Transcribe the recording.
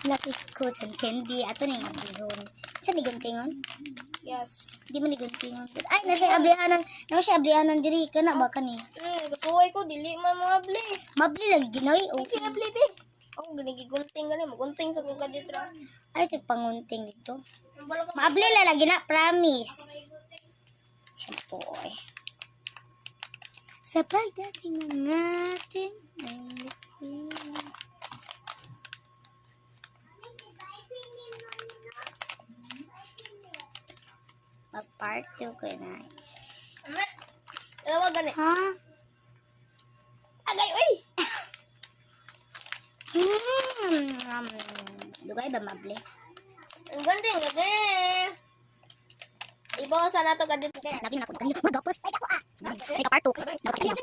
Lucky cotton candy. Ato na yung ablihon. Saan ni guntingon? Yes. Di mo ni guntingon. Ay, nasa ablihanan diri. Kana ba ka ni? Kasuway ko, dili man mga abli. Mabli lagi ginoy. Hindi abli, be. Ako, ginigigunting gani. Magunting sa kuka dito. Ay, pangunting dito. Mabli lagi na, promise. Siyempoy. Sa pagdating ng ating mag-part 2 ko na. Dalawa gani. Ha? Agay, uy! Dugay ba mabli? Ang ganding, lagi. Ibawasan na ito ka dito. Lagi na ako. Magapos. Ay, ako ah. Ay, ka-part 2. Nakakaliyan.